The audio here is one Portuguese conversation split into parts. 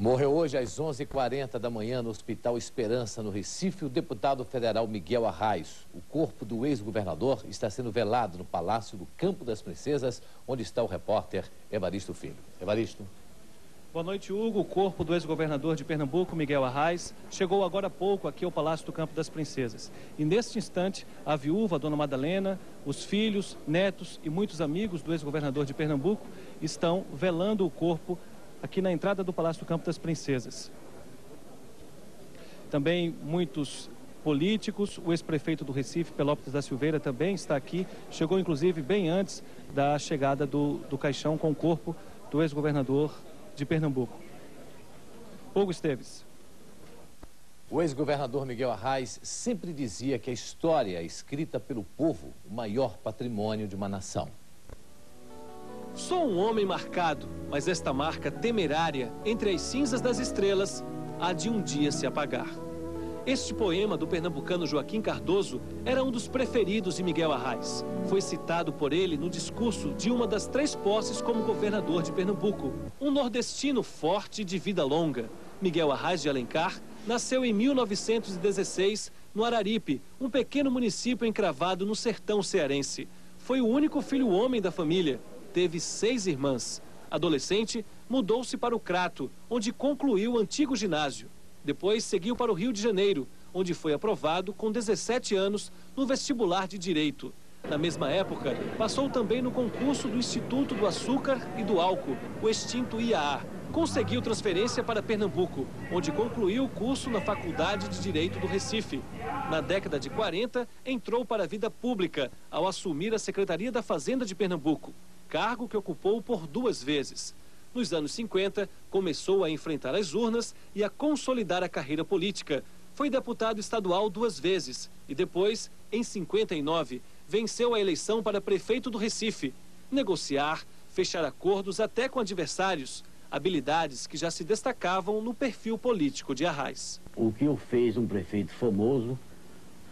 Morreu hoje às 11h40 da manhã no Hospital Esperança, no Recife, o deputado federal Miguel Arraes. O corpo do ex-governador está sendo velado no Palácio do Campo das Princesas, onde está o repórter Evaristo Filho. Evaristo. Boa noite, Hugo. O corpo do ex-governador de Pernambuco, Miguel Arraes, chegou agora há pouco aqui ao Palácio do Campo das Princesas. E neste instante, a viúva, a dona Madalena, os filhos, netos e muitos amigos do ex-governador de Pernambuco estão velando o corpo aqui na entrada do Palácio do Campo das Princesas. Também muitos políticos, o ex-prefeito do Recife, Pelópidas da Silveira, também está aqui. Chegou, inclusive, bem antes da chegada do caixão com o corpo do ex-governador de Pernambuco. Hugo Esteves. O ex-governador Miguel Arraes sempre dizia que a história é escrita pelo povo, o maior patrimônio de uma nação. Sou um homem marcado, mas esta marca temerária, entre as cinzas das estrelas, há de um dia se apagar. Este poema do pernambucano Joaquim Cardoso era um dos preferidos de Miguel Arraes. Foi citado por ele no discurso de uma das 3 posses como governador de Pernambuco. Um nordestino forte de vida longa, Miguel Arraes de Alencar nasceu em 1916 no Araripe, um pequeno município encravado no sertão cearense. Foi o único filho homem da família. Teve 6 irmãs. Adolescente, mudou-se para o Crato, onde concluiu o antigo ginásio. Depois seguiu para o Rio de Janeiro, onde foi aprovado com 17 anos no vestibular de Direito. Na mesma época, passou também no concurso do Instituto do Açúcar e do Álcool, o extinto IAA. Conseguiu transferência para Pernambuco, onde concluiu o curso na Faculdade de Direito do Recife. Na década de 40, entrou para a vida pública ao assumir a Secretaria da Fazenda de Pernambuco, cargo que ocupou por 2 vezes. Nos anos 50, começou a enfrentar as urnas e a consolidar a carreira política. Foi deputado estadual 2 vezes e depois, em 59, venceu a eleição para prefeito do Recife. Negociar, fechar acordos até com adversários, habilidades que já se destacavam no perfil político de Arraes. O que o fez um prefeito famoso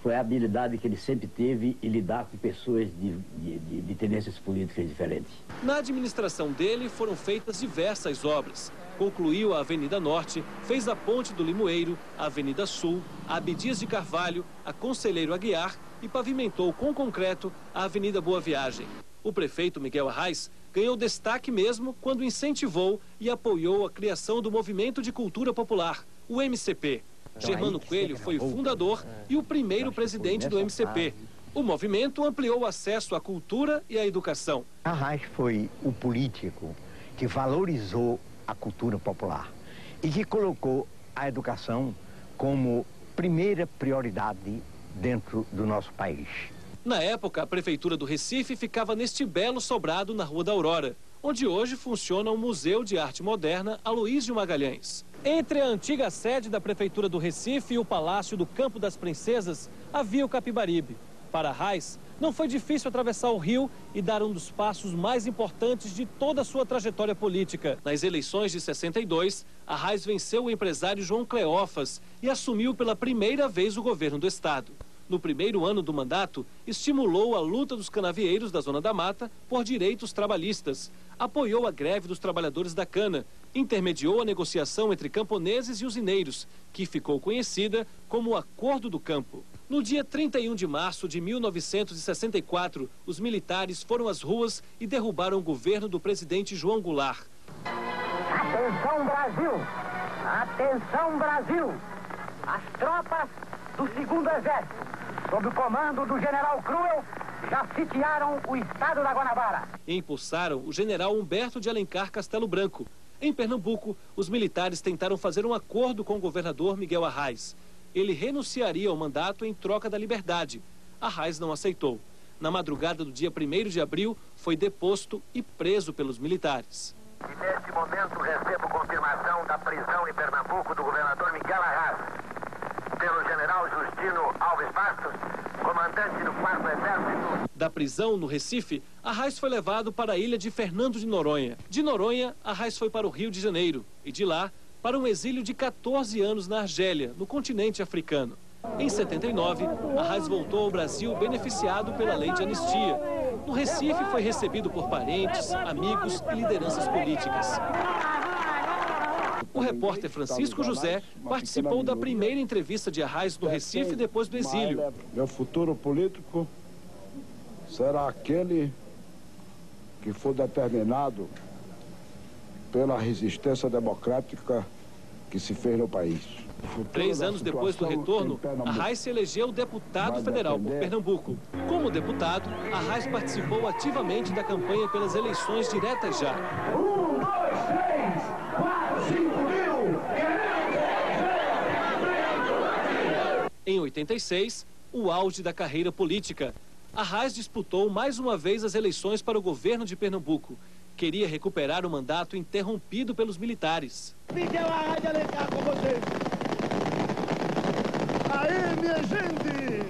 foi a habilidade que ele sempre teve em lidar com pessoas de tendências políticas diferentes. Na administração dele foram feitas diversas obras. Concluiu a Avenida Norte, fez a Ponte do Limoeiro, a Avenida Sul, a Abdias de Carvalho, a Conselheiro Aguiar e pavimentou com concreto a Avenida Boa Viagem. O prefeito Miguel Arraes ganhou destaque mesmo quando incentivou e apoiou a criação do Movimento de Cultura Popular, o MCP. Germano Coelho foi o fundador e o primeiro presidente do MCP. O movimento ampliou o acesso à cultura e à educação. Arraes foi o político que valorizou a cultura popular e que colocou a educação como primeira prioridade dentro do nosso país. Na época, a Prefeitura do Recife ficava neste belo sobrado na Rua da Aurora, onde hoje funciona o Museu de Arte Moderna Aloísio Magalhães. Entre a antiga sede da Prefeitura do Recife e o Palácio do Campo das Princesas, havia o Capibaribe. Para Arraes, não foi difícil atravessar o rio e dar um dos passos mais importantes de toda a sua trajetória política. Nas eleições de 62, Arraes venceu o empresário João Cleófas e assumiu pela primeira vez o governo do estado. No primeiro ano do mandato, estimulou a luta dos canavieiros da Zona da Mata por direitos trabalhistas, apoiou a greve dos trabalhadores da cana, intermediou a negociação entre camponeses e usineiros, que ficou conhecida como o Acordo do Campo. No dia 31 de março de 1964, os militares foram às ruas e derrubaram o governo do presidente João Goulart. Atenção, Brasil! Atenção, Brasil! As tropas do 2º Exército, sob o comando do general Cruel, já sitiaram o estado da Guanabara. E impulsaram o general Humberto de Alencar Castelo Branco. Em Pernambuco, os militares tentaram fazer um acordo com o governador Miguel Arraes. Ele renunciaria ao mandato em troca da liberdade. Arraes não aceitou. Na madrugada do dia 1º de abril, foi deposto e preso pelos militares. E neste momento recebo confirmação da prisão em Pernambuco do governador Miguel Arraes, pelo general Justino Alves Bastos, comandante do 4º Exército. Da prisão no Recife, Arraes foi levado para a ilha de Fernando de Noronha. De Noronha, Arraes foi para o Rio de Janeiro e de lá para um exílio de 14 anos na Argélia, no continente africano. Em 79, Arraes voltou ao Brasil beneficiado pela lei de anistia. No Recife, foi recebido por parentes, amigos e lideranças políticas. O repórter Francisco José participou da primeira entrevista de Arraes no Recife depois do exílio. Meu futuro político será aquele que for determinado pela resistência democrática que se fez no país. 3 anos depois do retorno, Arraes se elegeu deputado federal por Pernambuco. Como deputado, Arraes participou ativamente da campanha pelas eleições diretas já. 1, 2, 3, 4, 5 mil! Em 86, o auge da carreira política. Arraes disputou mais uma vez as eleições para o governo de Pernambuco. Queria recuperar o mandato interrompido pelos militares. Miguel Arraes de Alencar com vocês. Aí, minha gente!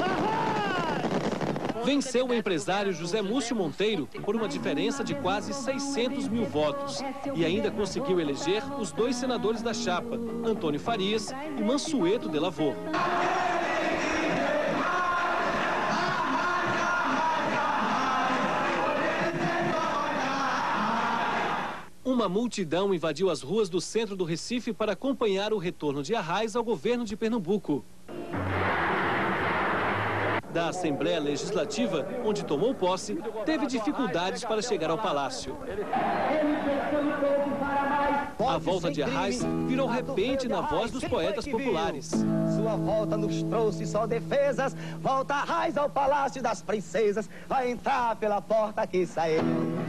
Arraes! Venceu o empresário José Múcio Monteiro por uma diferença de quase 600 mil votos. E ainda conseguiu eleger os 2 senadores da chapa, Antônio Farias e Mansueto de Lavor. Uma multidão invadiu as ruas do centro do Recife para acompanhar o retorno de Arraes ao governo de Pernambuco. Da Assembleia Legislativa, onde tomou posse, teve dificuldades para chegar ao palácio. A volta de Arraes virou repente na voz dos poetas populares. Sua volta nos trouxe só defesas, volta Arraes ao Palácio das Princesas, vai entrar pela porta que saiu.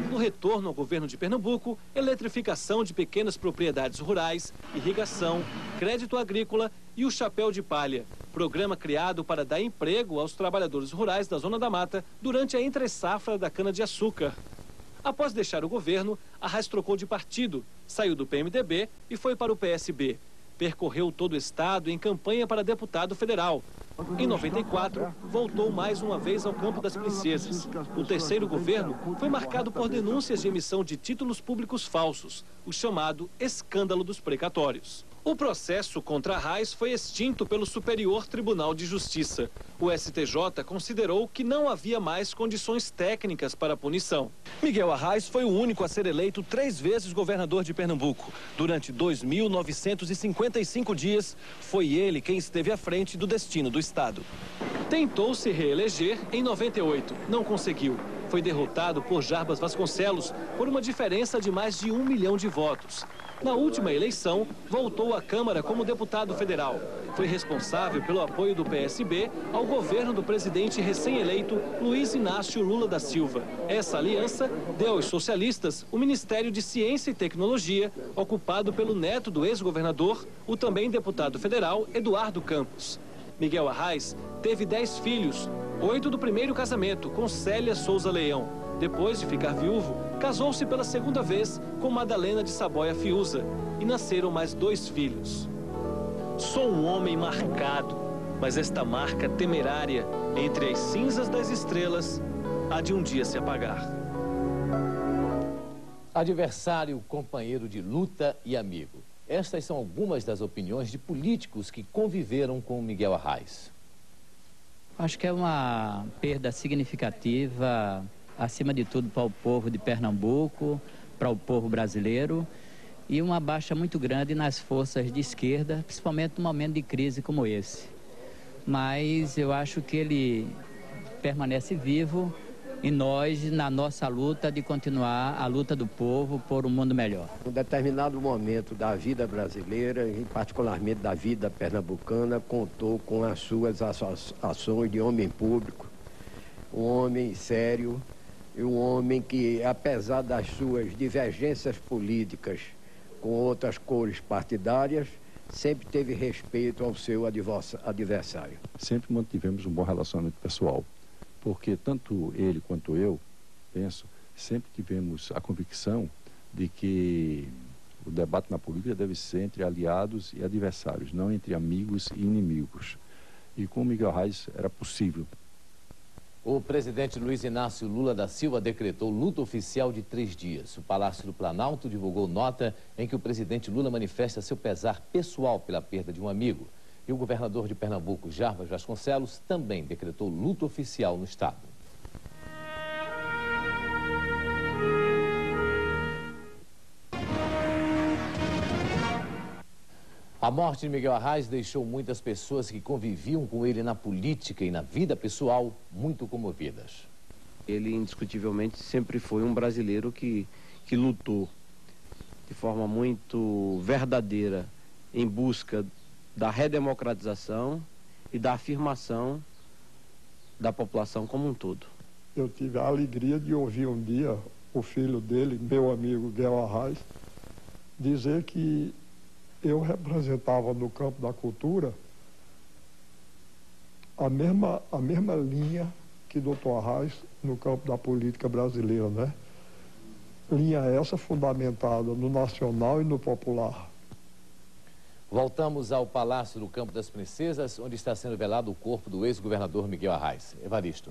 No retorno ao governo de Pernambuco, eletrificação de pequenas propriedades rurais, irrigação, crédito agrícola e o chapéu de palha, programa criado para dar emprego aos trabalhadores rurais da Zona da Mata durante a entre-safra da cana-de-açúcar. Após deixar o governo, Arraes trocou de partido, saiu do PMDB e foi para o PSB. Percorreu todo o estado em campanha para deputado federal. Em 94, voltou mais uma vez ao Campo das Princesas. O terceiro governo foi marcado por denúncias de emissão de títulos públicos falsos, o chamado escândalo dos precatórios. O processo contra Arraes foi extinto pelo Superior Tribunal de Justiça. O STJ considerou que não havia mais condições técnicas para a punição. Miguel Arraes foi o único a ser eleito 3 vezes governador de Pernambuco. Durante 2.955 dias, foi ele quem esteve à frente do destino do estado. Tentou se reeleger em 98, não conseguiu. Foi derrotado por Jarbas Vasconcelos por uma diferença de mais de 1 milhão de votos. Na última eleição, voltou à Câmara como deputado federal. Foi responsável pelo apoio do PSB ao governo do presidente recém-eleito Luiz Inácio Lula da Silva. Essa aliança deu aos socialistas o Ministério de Ciência e Tecnologia, ocupado pelo neto do ex-governador, o também deputado federal Eduardo Campos. Miguel Arraes teve 10 filhos, 8 do primeiro casamento, com Célia Souza Leão. Depois de ficar viúvo, casou-se pela segunda vez com Madalena de Saboia Fiuza e nasceram mais 2 filhos. Sou um homem marcado, mas esta marca temerária, entre as cinzas das estrelas, há de um dia se apagar. Adversário, companheiro de luta e amigo. Estas são algumas das opiniões de políticos que conviveram com Miguel Arraes. Acho que é uma perda significativa, acima de tudo, para o povo de Pernambuco, para o povo brasileiro, e uma baixa muito grande nas forças de esquerda, principalmente num momento de crise como esse. Mas eu acho que ele permanece vivo e nós, na nossa luta de continuar a luta do povo por um mundo melhor. Um determinado momento da vida brasileira, e particularmente da vida pernambucana, contou com as suas ações de homem público, um homem sério, e um homem que, apesar das suas divergências políticas com outras cores partidárias, sempre teve respeito ao seu adversário. Sempre mantivemos um bom relacionamento pessoal, porque tanto ele quanto eu, penso, sempre tivemos a convicção de que o debate na política deve ser entre aliados e adversários, não entre amigos e inimigos. E com o Miguel Arraes era possível. O presidente Luiz Inácio Lula da Silva decretou luta oficial de 3 dias. O Palácio do Planalto divulgou nota em que o presidente Lula manifesta seu pesar pessoal pela perda de um amigo. E o governador de Pernambuco, Jarbas Vasconcelos, também decretou luta oficial no estado. A morte de Miguel Arraes deixou muitas pessoas que conviviam com ele na política e na vida pessoal muito comovidas. Ele, indiscutivelmente, sempre foi um brasileiro que lutou de forma muito verdadeira em busca da redemocratização e da afirmação da população como um todo. Eu tive a alegria de ouvir um dia o filho dele, meu amigo Miguel Arraes, dizer que eu representava no campo da cultura a mesma linha que Dr. Arraes no campo da política brasileira, né? Linha essa fundamentada no nacional e no popular. Voltamos ao Palácio do Campo das Princesas, onde está sendo velado o corpo do ex-governador Miguel Arraes. Evaristo.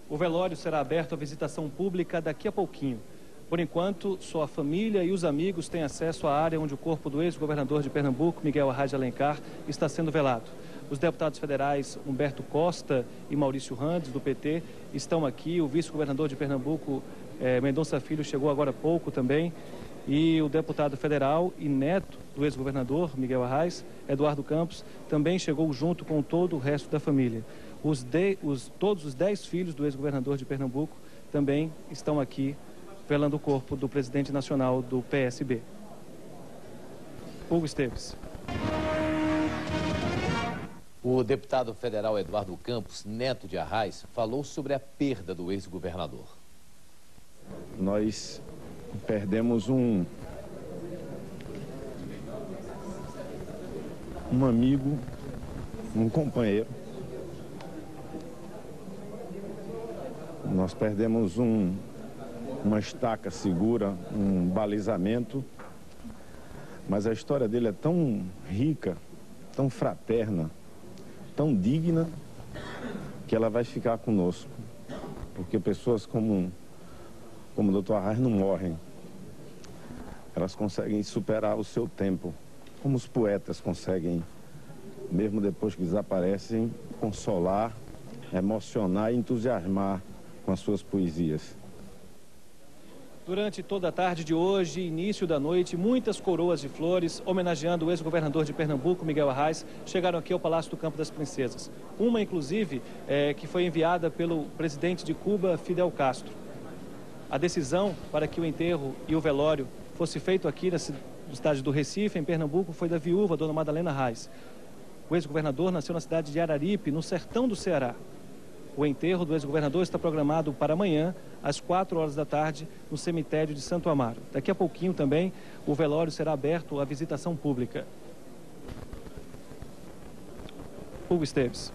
O velório será aberto à visitação pública daqui a pouquinho. Por enquanto, só a família e os amigos têm acesso à área onde o corpo do ex-governador de Pernambuco, Miguel Arraes de Alencar, está sendo velado. Os deputados federais Humberto Costa e Maurício Randes, do PT, estão aqui. O vice-governador de Pernambuco, Mendonça Filho, chegou agora há pouco também. E o deputado federal e neto do ex-governador Miguel Arraes, Eduardo Campos, também chegou junto com todo o resto da família. Todos os 10 filhos do ex-governador de Pernambuco também estão aqui velando o corpo do presidente nacional do PSB. Hugo Esteves. O deputado federal Eduardo Campos, neto de Arraes, falou sobre a perda do ex-governador. Nós perdemos um amigo, um companheiro. Nós perdemos uma estaca segura, um balizamento, mas a história dele é tão rica, tão fraterna, tão digna, que ela vai ficar conosco. Porque pessoas como o Dr. Arraes não morrem. Elas conseguem superar o seu tempo, como os poetas conseguem, mesmo depois que desaparecem, consolar, emocionar e entusiasmar com as suas poesias. Durante toda a tarde de hoje e início da noite, muitas coroas de flores homenageando o ex-governador de Pernambuco, Miguel Arraes, chegaram aqui ao Palácio do Campo das Princesas. Uma, inclusive, que foi enviada pelo presidente de Cuba, Fidel Castro. A decisão para que o enterro e o velório fosse feito aqui no estádio do Recife, em Pernambuco, foi da viúva, dona Madalena Arraes. O ex-governador nasceu na cidade de Araripe, no sertão do Ceará. O enterro do ex-governador está programado para amanhã, às 4 horas da tarde, no cemitério de Santo Amaro. Daqui a pouquinho também, o velório será aberto à visitação pública. Hugo Esteves.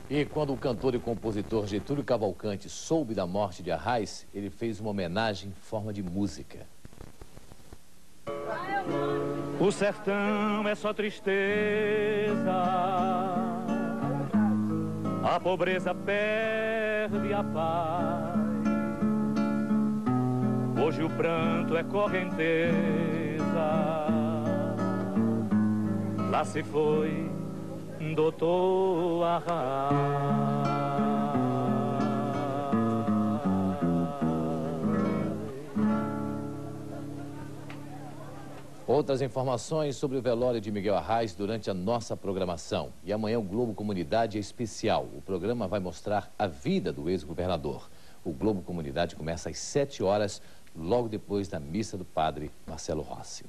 E quando o cantor e compositor Getúlio Cavalcante soube da morte de Arraes, ele fez uma homenagem em forma de música. O sertão é só tristeza, a pobreza perde a paz. Hoje o pranto é correnteza, lá se foi Doutor Arraes. Outras informações sobre o velório de Miguel Arraes durante a nossa programação. E amanhã o Globo Comunidade é especial. O programa vai mostrar a vida do ex-governador. O Globo Comunidade começa às 7 horas, logo depois da missa do padre Marcelo Rossi.